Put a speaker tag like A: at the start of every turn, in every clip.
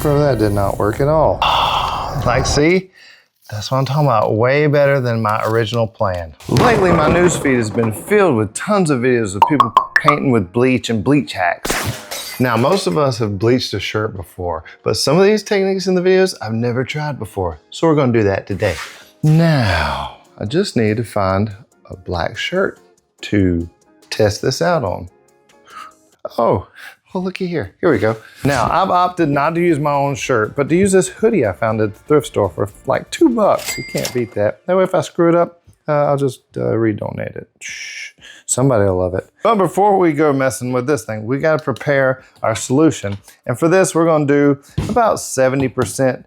A: Bro, that did not work at all. Like, see? That's what I'm talking about. Way better than my original plan. Lately, my newsfeed has been filled with tons of videos of people painting with bleach and bleach hacks. Now, most of us have bleached a shirt before, but some of these techniques in the videos I've never tried before. So we're gonna do that today. Now, I just need to find a black shirt to test this out on. Oh, well, looky here. Here we go. Now, I've opted not to use my own shirt, but to use this hoodie I found at the thrift store for like $2. You can't beat that. That way, if I screw it up, I'll just redonate it. Shh. Somebody will love it. But before we go messing with this thing, we got to prepare our solution. And for this, we're going to do about 70%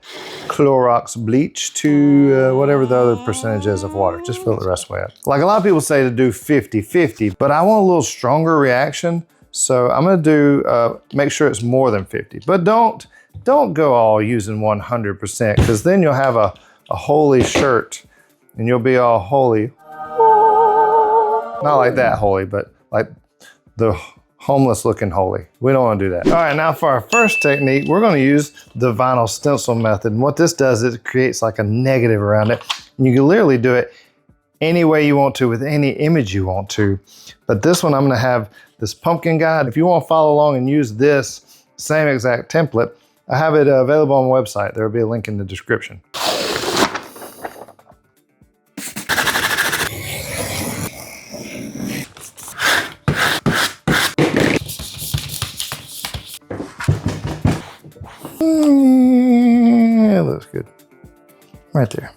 A: Clorox bleach to whatever the other percentage is of water. Just fill it the rest of the way up. Like a lot of people say to do 50-50, but I want a little stronger reaction. So I'm gonna do, make sure it's more than 50, but don't go all using 100% because then you'll have a holy shirt and you'll be all holy. Not like that holy, but like the homeless looking holy. We don't wanna do that. All right, now for our first technique, we're gonna use the vinyl stencil method. And what this does is it creates like a negative around it. And you can literally do it any way you want to with any image you want to. But this one, I'm gonna have this pumpkin guide. If you want to follow along and use this same exact template, I have it available on my website. There will be a link in the description. Yeah, looks good. Right there.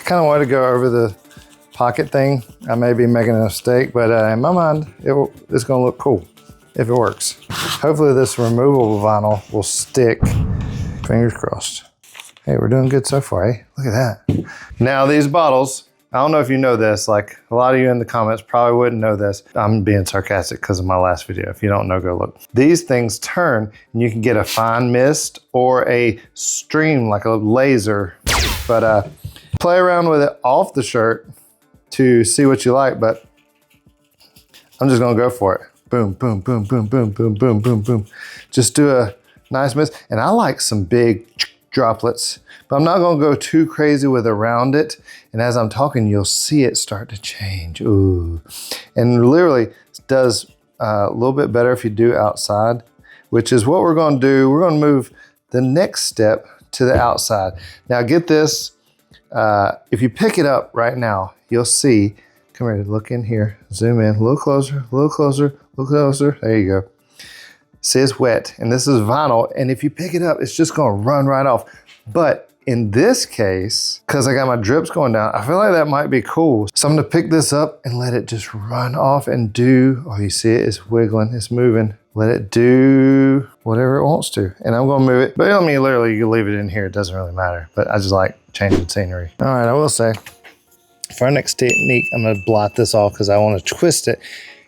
A: Kind of wanted to go over the pocket thing. I may be making a mistake, but in my mind, it's gonna look cool if it works. Hopefully this removable vinyl will stick. Fingers crossed. Hey, we're doing good so far, eh? Look at that. Now these bottles, I don't know if you know this, like a lot of you in the comments probably wouldn't know this. I'm being sarcastic because of my last video. If you don't know, go look. These things turn and you can get a fine mist or a stream, like a laser, but play around with it off the shirt to see what you like, but I'm just gonna go for it. Boom, boom, boom, boom, boom, boom, boom, boom, boom. Just do a nice mist. And I like some big droplets, but I'm not gonna go too crazy with around it. And as I'm talking, you'll see it start to change. Ooh. And literally it does a little bit better if you do outside, which is what we're gonna do. We're gonna move the next step to the outside. Now get this, if you pick it up right now, you'll see, come here, look in here, zoom in, a little closer, a little closer, a little closer. There you go. See, it's wet, and this is vinyl, and if you pick it up, it's just gonna run right off. But in this case, because I got my drips going down, I feel like that might be cool. So I'm gonna pick this up and let it just run off and do, oh, you see it, it's wiggling, it's moving. Let it do whatever it wants to. And I'm gonna move it, but I mean, literally you can leave it in here, it doesn't really matter. But I just like changing scenery. All right, I will say, for our next technique, I'm gonna blot this off because I wanna twist it.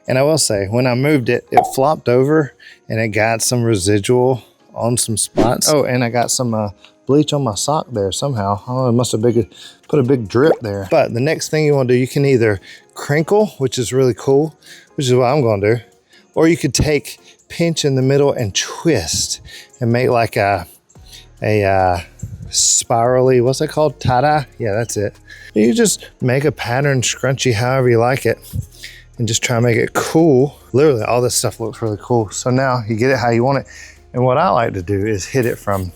A: And I will say, when I moved it, it flopped over and it got some residual on some spots. Oh, and I got some bleach on my sock there somehow. Oh, it must have put a big drip there. But the next thing you wanna do, you can either crinkle, which is really cool, which is what I'm gonna do, or you could take, pinch in the middle and twist and make like a spirally, what's that called? Tie-dye? Yeah, that's it. You just make a pattern scrunchy however you like it and just try to make it cool. Literally, all this stuff looks really cool. So now you get it how you want it. And what I like to do is hit it from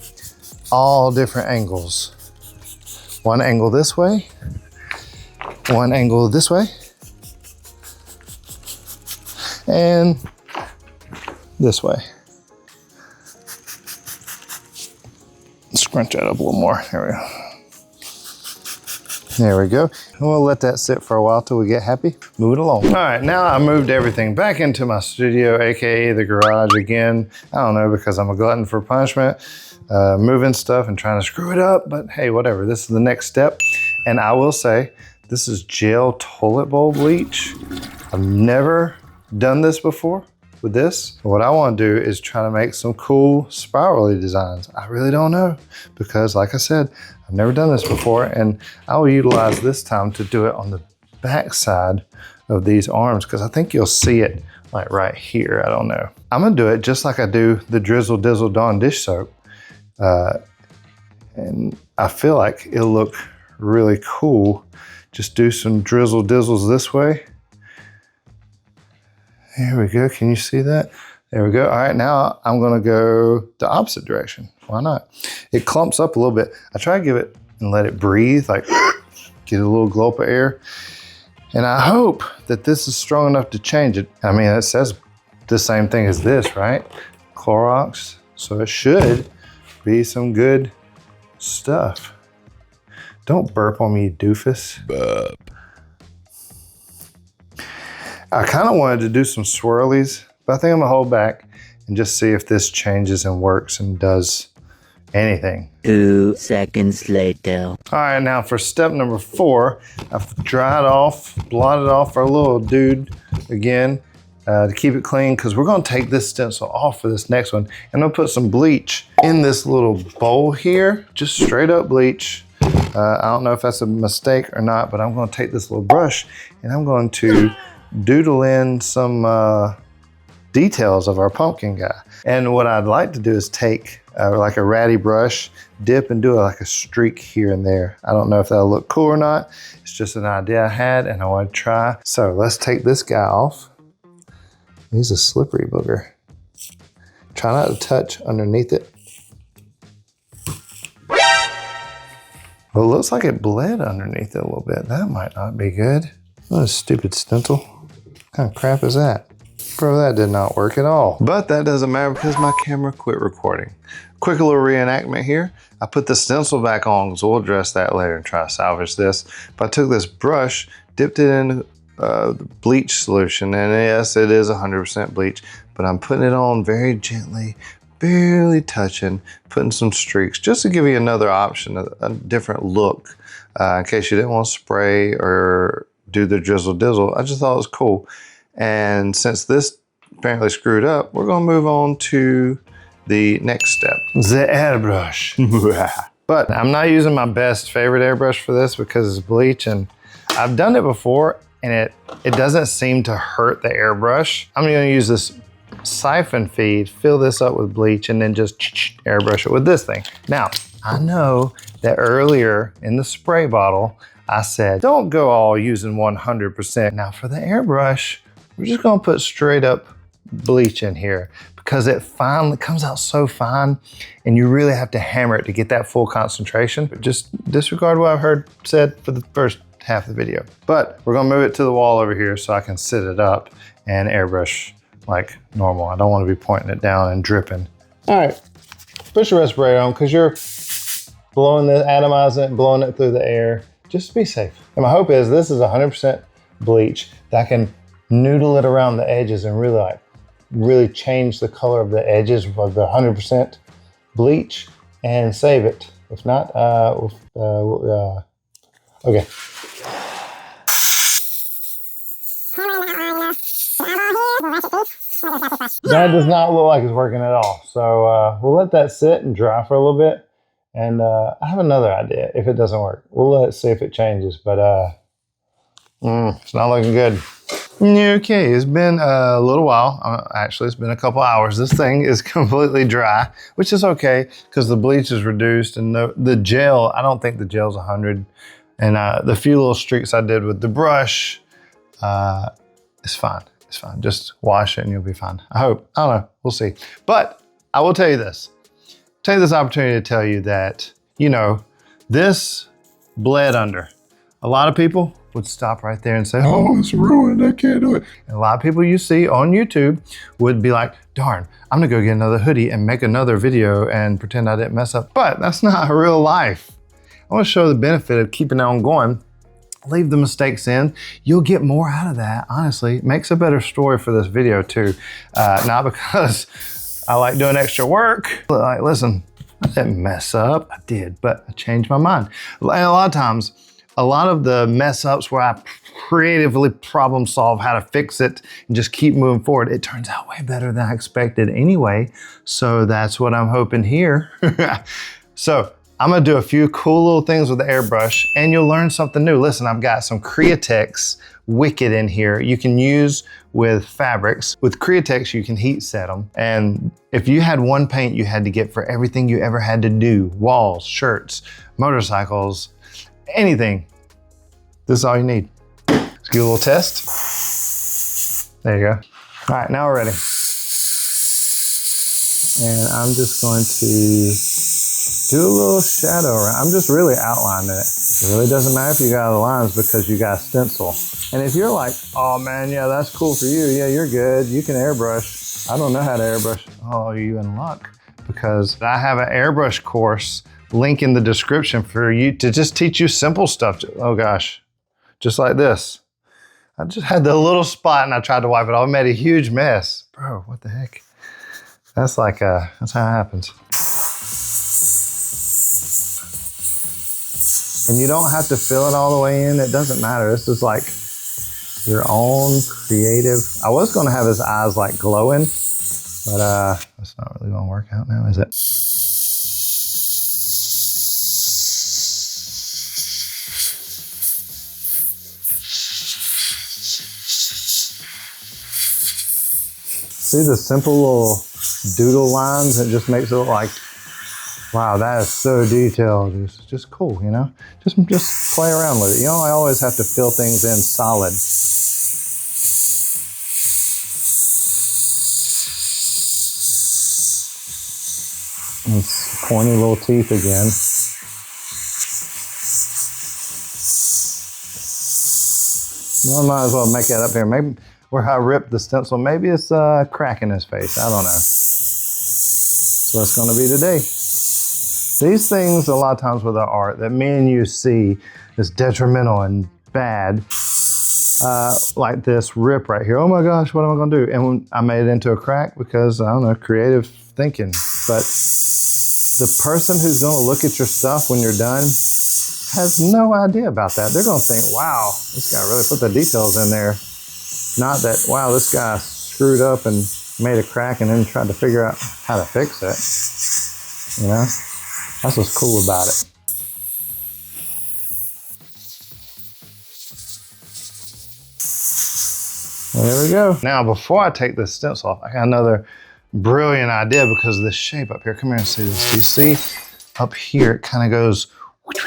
A: all different angles. One angle this way, one angle this way, and this way. Scrunch that up a little more. There we go. There we go. And we'll let that sit for a while till we get happy. Move it along. All right, now I moved everything back into my studio, AKA the garage again. I don't know, because I'm a glutton for punishment, moving stuff and trying to screw it up, but hey, whatever. This is the next step. And I will say, this is gel toilet bowl bleach. I've never done this before with this. What I want to do is try to make some cool spirally designs. I really don't know, because like I said, I've never done this before, and I will utilize this time to do it on the back side of these arms, because I think you'll see it like right here. I don't know. I'm gonna do it just like I do the Drizzle Dizzle Dawn dish soap. And I feel like it'll look really cool. Just do some drizzle dizzles this way. There we go, can you see that? There we go. All right, now I'm gonna go the opposite direction. Why not? It clumps up a little bit. I try to give it and let it breathe, like get a little gulp of air. And I hope that this is strong enough to change it. I mean, it says the same thing as this, right? Clorox, so it should be some good stuff. Don't burp on me, you doofus.
B: Burp.
A: I kind of wanted to do some swirlies, but I think I'm gonna hold back and just see if this changes and works and does anything.
C: 2 seconds later.
A: All right, now for step number 4, I've dried off, blotted off our little dude again to keep it clean, because we're gonna take this stencil off for this next one. And I'm gonna put some bleach in this little bowl here, just straight up bleach. I don't know if that's a mistake or not, but I'm gonna take this little brush and I'm going to doodle in some details of our pumpkin guy. And what I'd like to do is take like a ratty brush, dip and do like a streak here and there. I don't know if that'll look cool or not. It's just an idea I had and I want to try. So let's take this guy off. He's a slippery booger. Try not to touch underneath it. Well, it looks like it bled underneath it a little bit. That might not be good. What a stupid stencil. What kind of crap is that? Bro, that did not work at all. But that doesn't matter because my camera quit recording. Quick little reenactment here. I put the stencil back on, so we'll address that later and try to salvage this. But I took this brush, dipped it in bleach solution, and yes, it is 100% bleach, but I'm putting it on very gently, barely touching, putting some streaks, just to give you another option, a different look, in case you didn't want to spray or do the drizzle dizzle. I just thought it was cool. And since this apparently screwed up, we're gonna move on to the next step. The airbrush. But I'm not using my best favorite airbrush for this because it's bleach, and I've done it before and it doesn't seem to hurt the airbrush. I'm gonna use this siphon feed, fill this up with bleach, and then just airbrush it with this thing. Now, I know that earlier in the spray bottle, I said, don't go all using 100%. Now for the airbrush, we're just gonna put straight up bleach in here because it finally comes out so fine and you really have to hammer it to get that full concentration. Just disregard what I've heard said for the first half of the video. But we're gonna move it to the wall over here so I can sit it up and airbrush like normal. I don't want to be pointing it down and dripping. All right, put your respirator on because you're blowing the atomizing it and blowing it through the air. Just be safe. And my hope is this is 100% bleach that I can noodle it around the edges and really change the color of the edges of the 100% bleach and save it. If not, okay. That does not look like it's working at all. So we'll let that sit and dry for a little bit. And I have another idea if it doesn't work. We'll let it see if it changes, but it's not looking good. Okay, it's been a little while. Actually, it's been a couple hours. This thing is completely dry, which is okay because the bleach is reduced and the gel, I don't think the gel's 100. And the few little streaks I did with the brush, it's fine. It's fine. Just wash it and you'll be fine. I hope. I don't know. We'll see. But I will tell you this. Take this opportunity to tell you that, you know, this bled under. A lot of people would stop right there and say, oh, it's ruined, I can't do it. And a lot of people you see on YouTube would be like, darn, I'm gonna go get another hoodie and make another video and pretend I didn't mess up. But that's not real life. I wanna show the benefit of keeping on going. Leave the mistakes in. You'll get more out of that, honestly. It makes a better story for this video too. Not because I like doing extra work. Like, listen, I didn't mess up. I did, but I changed my mind. And a lot of times, a lot of the mess ups where I creatively problem solve how to fix it and just keep moving forward, it turns out way better than I expected anyway. So that's what I'm hoping here. So I'm gonna do a few cool little things with the airbrush and you'll learn something new. Listen, I've got some Createx Wicked in here. You can use with fabrics. With Createx, you can heat set them. And if you had one paint you had to get for everything you ever had to do, walls, shirts, motorcycles, anything, this is all you need. Let's give a little test. There you go. All right, now we're ready. And I'm just going to do a little shadow around. I'm just really outlining it. It really doesn't matter if you got the lines because you got a stencil. And if you're like, oh man, yeah, that's cool for you. Yeah, you're good. You can airbrush. I don't know how to airbrush. Oh, you in luck, because I have an airbrush course link in the description for you to just teach you simple stuff. Oh gosh, just like this. I just had the little spot and I tried to wipe it off. I made a huge mess. Bro, what the heck? That's like, that's how it happens. And you don't have to fill it all the way in. It doesn't matter. This is like your own creative. I was gonna have his eyes like glowing, but that's not really gonna work out now, is it? See the simple little doodle lines? It just makes it look like, wow, that is so detailed. It's just cool, you know? Just play around with it. You don't always have to fill things in solid. It's pointy little teeth again. Well, I might as well make that up here. Maybe where I ripped the stencil, maybe it's a crack in his face. I don't know. So it's gonna be today. These things, a lot of times with our art, that me and you see is detrimental and bad, like this rip right here. Oh my gosh, what am I gonna do? And when I made it into a crack because, I don't know, creative thinking. But the person who's gonna look at your stuff when you're done has no idea about that. They're gonna think, wow, this guy really put the details in there. Not that, wow, this guy screwed up and made a crack and then tried to figure out how to fix it, you know? That's what's cool about it. There we go. Now, before I take this stencil off, I got another brilliant idea because of this shape up here. Come here and see this. Do you see up here, it kind of goes, what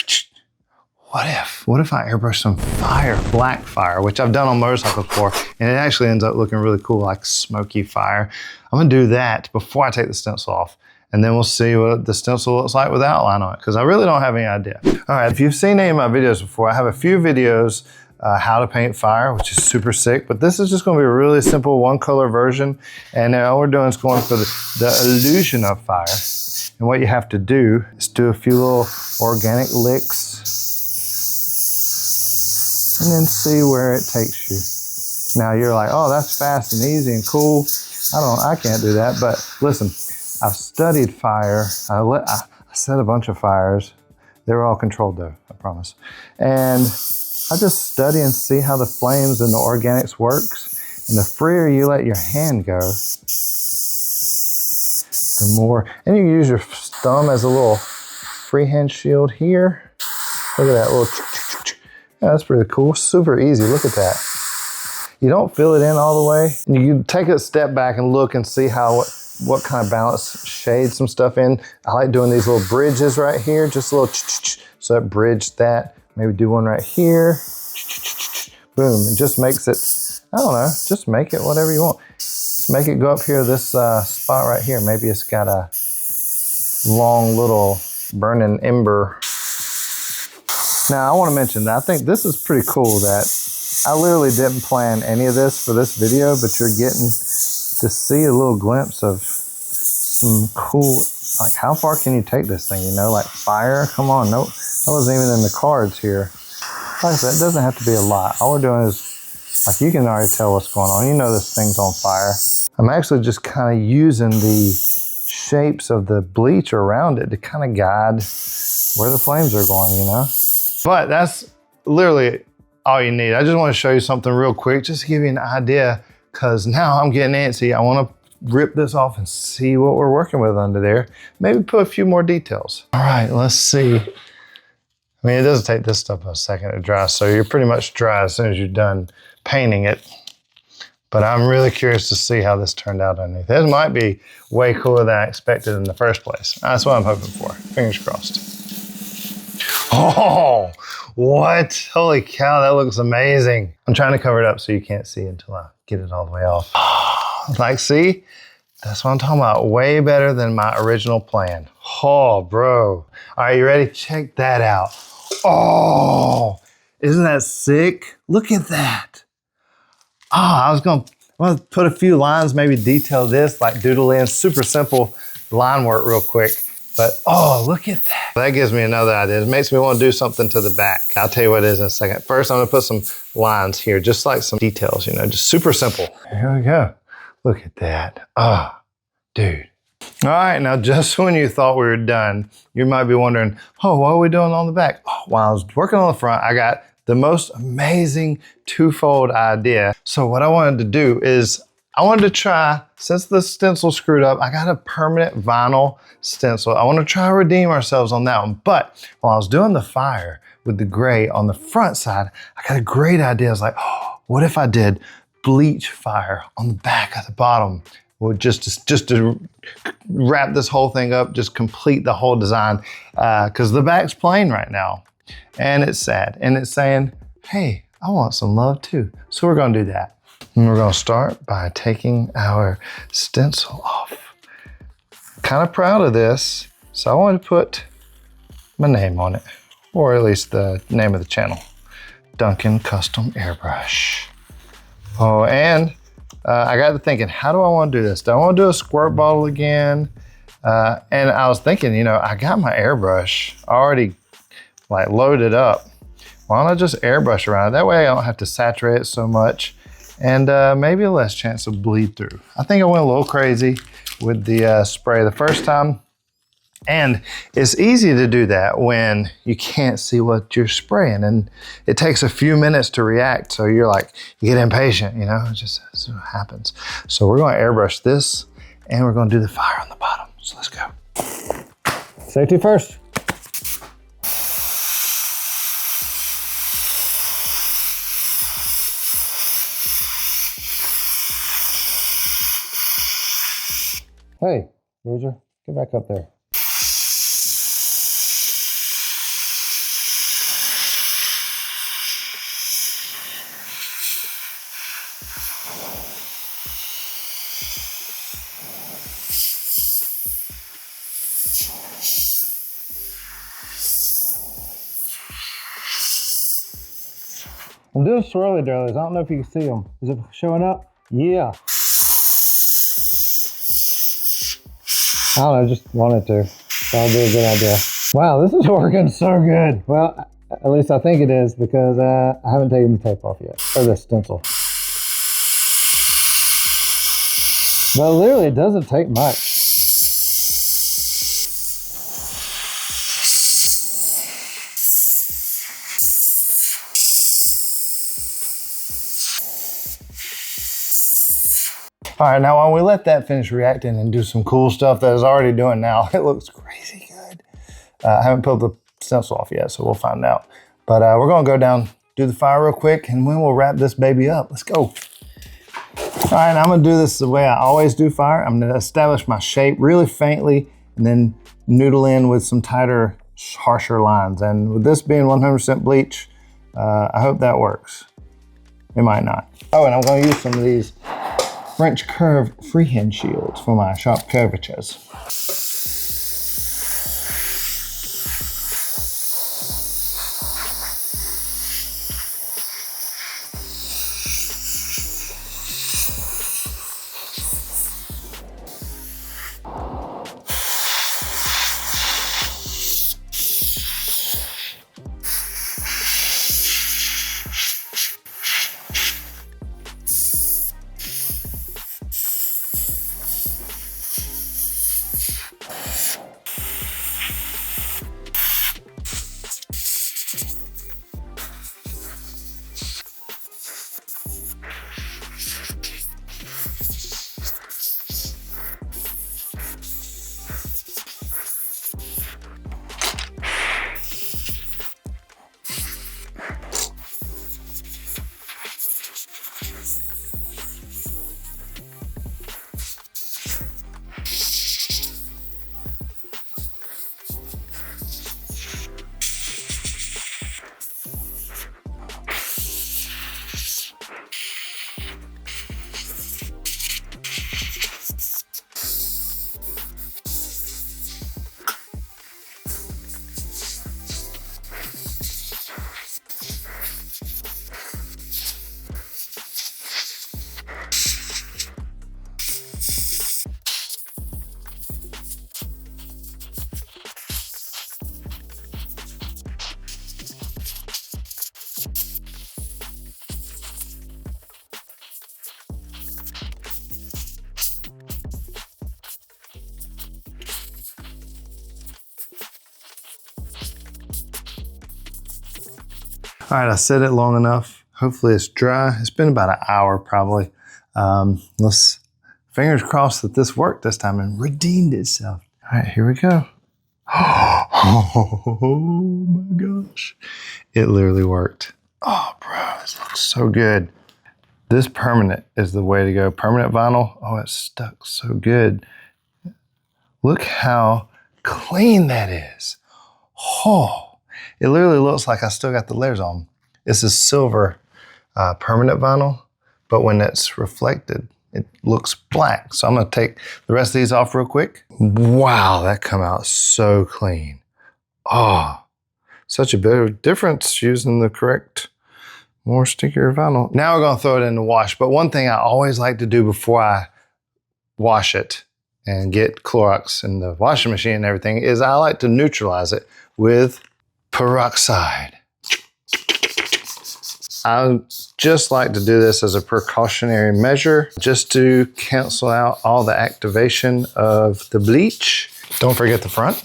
A: if I airbrush some fire, black fire, which I've done on motorcycles before, and it actually ends up looking really cool, like smoky fire. I'm gonna do that before I take the stencil off. And then we'll see what the stencil looks like with outline on it, because I really don't have any idea. All right, if you've seen any of my videos before, I have a few videos how to paint fire, which is super sick, but this is just gonna be a really simple one color version. And all we're doing is going for the illusion of fire. And what you have to do is do a few little organic licks and then see where it takes you. Now you're like, oh, that's fast and easy and cool. I can't do that, but listen, I've studied fire. I set a bunch of fires. They were all controlled though, I promise. And I just study and see how the flames and the organics works. And the freer you let your hand go, the more, and you can use your thumb as a little freehand shield here. Look at that little, yeah, that's pretty cool, super easy, look at that. You don't fill it in all the way. You take a step back and look and see what kind of balance, shade some stuff in. I like doing these little bridges right here, just a little, so that bridge that. Maybe do one right here. Boom, it just makes it, I don't know, just make it whatever you want. Just make it go up here, this spot right here. Maybe it's got a long little burning ember. Now I wanna mention that I think this is pretty cool that I literally didn't plan any of this for this video, but you're getting to see a little glimpse of some cool, like how far can you take this thing, you know, like fire, come on, no, that wasn't even in the cards here. Like I said, it doesn't have to be a lot. All we're doing is, like you can already tell what's going on. You know this thing's on fire. I'm actually just kind of using the shapes of the bleach around it to kind of guide where the flames are going, you know? But that's literally all you need. I just want to show you something real quick, just to give you an idea, because now I'm getting antsy. I want to rip this off and see what we're working with under there. Maybe put a few more details. All right, let's see. I mean, it doesn't take this stuff a second to dry, so you're pretty much dry as soon as you're done painting it. But I'm really curious to see how this turned out underneath. This might be way cooler than I expected in the first place. That's what I'm hoping for. Fingers crossed. Oh, what? Holy cow, that looks amazing. I'm trying to cover it up so you can't see until I get it all the way off. Like, see? That's what I'm talking about. Way better than my original plan. Oh, bro. All right, you ready? Check that out. Oh, isn't that sick? Look at that. I was gonna put a few lines, maybe detail this, like doodle in, super simple line work real quick. But oh, look at that. That gives me another idea. It makes me want to do something to the back. I'll tell you what it is in a second. First, I'm gonna put some lines here, just like some details, you know, just super simple. Here we go. Look at that. Oh, dude. All right, now just when you thought we were done, you might be wondering, oh, what are we doing on the back? Oh, while I was working on the front, I got the most amazing twofold idea. So what I wanted to do is I wanted to try, since the stencil screwed up, I got a permanent vinyl stencil. I want to try to redeem ourselves on that one. But while I was doing the fire with the gray on the front side, I got a great idea. I was like, oh, what if I did bleach fire on the back at the bottom? Well, just to wrap this whole thing up, just complete the whole design, because the back's plain right now. And it's sad, and it's saying, hey, I want some love too. So we're gonna do that. And we're gonna start by taking our stencil off. Kind of proud of this, so I want to put my name on it, or at least the name of the channel, Duncan Custom Airbrush. Oh, and I got to thinking, how do I want to do this? Do I want to do a squirt bottle again? And I was thinking, you know, I got my airbrush already like loaded up. Why don't I just airbrush around it? That way I don't have to saturate it so much, and maybe a less chance of bleed through. I think I went a little crazy with the spray the first time. And it's easy to do that when you can't see what you're spraying, and it takes a few minutes to react. So you're like, you get impatient, you know, that's what happens. So we're gonna airbrush this, and we're gonna do the fire on the bottom. So let's go. Safety first. Hey, loser, get back up there. I'm doing swirly dirlies. I don't know if you can see them. Is it showing up? Yeah. I don't know, just wanted to. That would be a good idea. Wow, this is working so good. Well, at least I think it is, because I haven't taken the tape off yet, or the stencil. But literally, it doesn't take much. All right, now while we let that finish reacting and do some cool stuff that it's already doing now, it looks crazy good. I haven't pulled the stencil off yet, so we'll find out. But we're gonna go down, do the fire real quick, and then we'll wrap this baby up. Let's go. All right, I'm gonna do this the way I always do fire. I'm gonna establish my shape really faintly, and then noodle in with some tighter, harsher lines. And with this being 100% bleach, I hope that works. It might not. Oh, and I'm gonna use some of these French curve freehand shields for my sharp curvatures. All right, I set it long enough. Hopefully it's dry. It's been about an hour probably. Let's fingers crossed that this worked this time and redeemed itself. All right, here we go. Oh my gosh. It literally worked. Oh, bro, this looks so good. This permanent is the way to go. Permanent vinyl, oh, it's stuck so good. Look how clean that is. Oh, it literally looks like I still got the layers on. This is silver permanent vinyl, but when it's reflected, it looks black. So I'm gonna take the rest of these off real quick. Wow, that come out so clean. Oh, such a big difference using the correct, more stickier vinyl. Now we're gonna throw it in the wash, but one thing I always like to do before I wash it and get Clorox in the washing machine and everything is I like to neutralize it with peroxide. I just like to do this as a precautionary measure, just to cancel out all the activation of the bleach. Don't forget the front.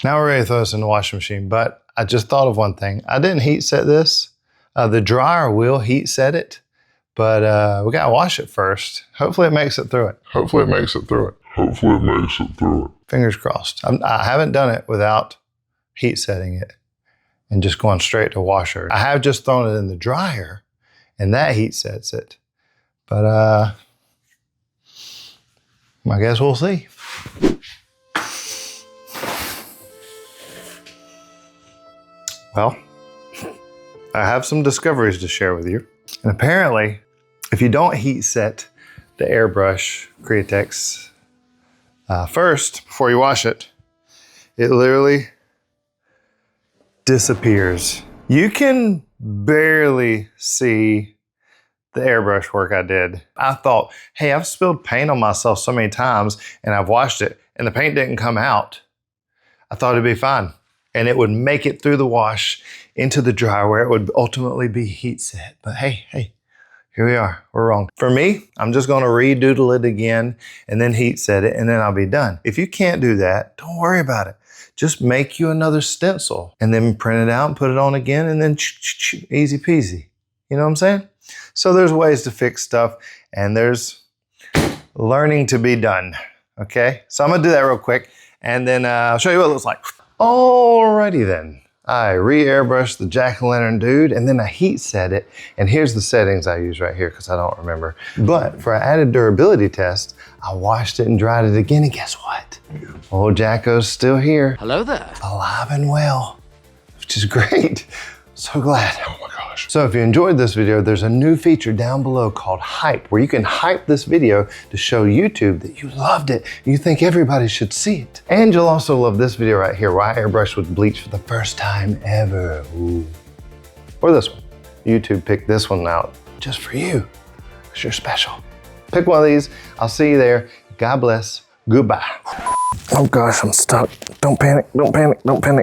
A: Now we're ready to throw this in the washing machine, but I just thought of one thing. I didn't heat set this. The dryer will heat set it, but we gotta wash it first. Hopefully it makes it through it.
B: Hopefully it makes it through it. Hopefully it makes it through it.
A: Fingers crossed. I haven't done it without heat setting it and just going straight to washer. I have just thrown it in the dryer and that heat sets it. But I guess we'll see. Well, I have some discoveries to share with you. And apparently, if you don't heat set the Airbrush Createx first, before you wash it, it literally disappears. You can barely see the airbrush work I did. I thought, hey, I've spilled paint on myself so many times and I've washed it and the paint didn't come out. I thought it'd be fine. And it would make it through the wash into the dryer where it would ultimately be heat set. But hey, here we are, we're wrong. For me, I'm just gonna redoodle it again and then heat set it and then I'll be done. If you can't do that, don't worry about it. Just make you another stencil and then print it out and put it on again and then easy peasy. You know what I'm saying? So there's ways to fix stuff and there's learning to be done, okay? So I'm gonna do that real quick and then I'll show you what it looks like. Alrighty then. I re-airbrushed the jack-o'-lantern dude and then I heat set it. And here's the settings I use right here because I don't remember. But for an added durability test, I washed it and dried it again and guess what? Old Jacko's still here.
C: Hello there.
A: Alive and well, which is great. So glad.
B: Oh my gosh.
A: So if you enjoyed this video, there's a new feature down below called Hype, where you can hype this video to show YouTube that you loved it and you think everybody should see it. And you'll also love this video right here, where I airbrush with bleach for the first time ever. Ooh. Or this one. YouTube picked this one out just for you, because you're special. Pick one of these. I'll see you there. God bless. Goodbye. Oh gosh, I'm stuck. Don't panic, don't panic, don't panic.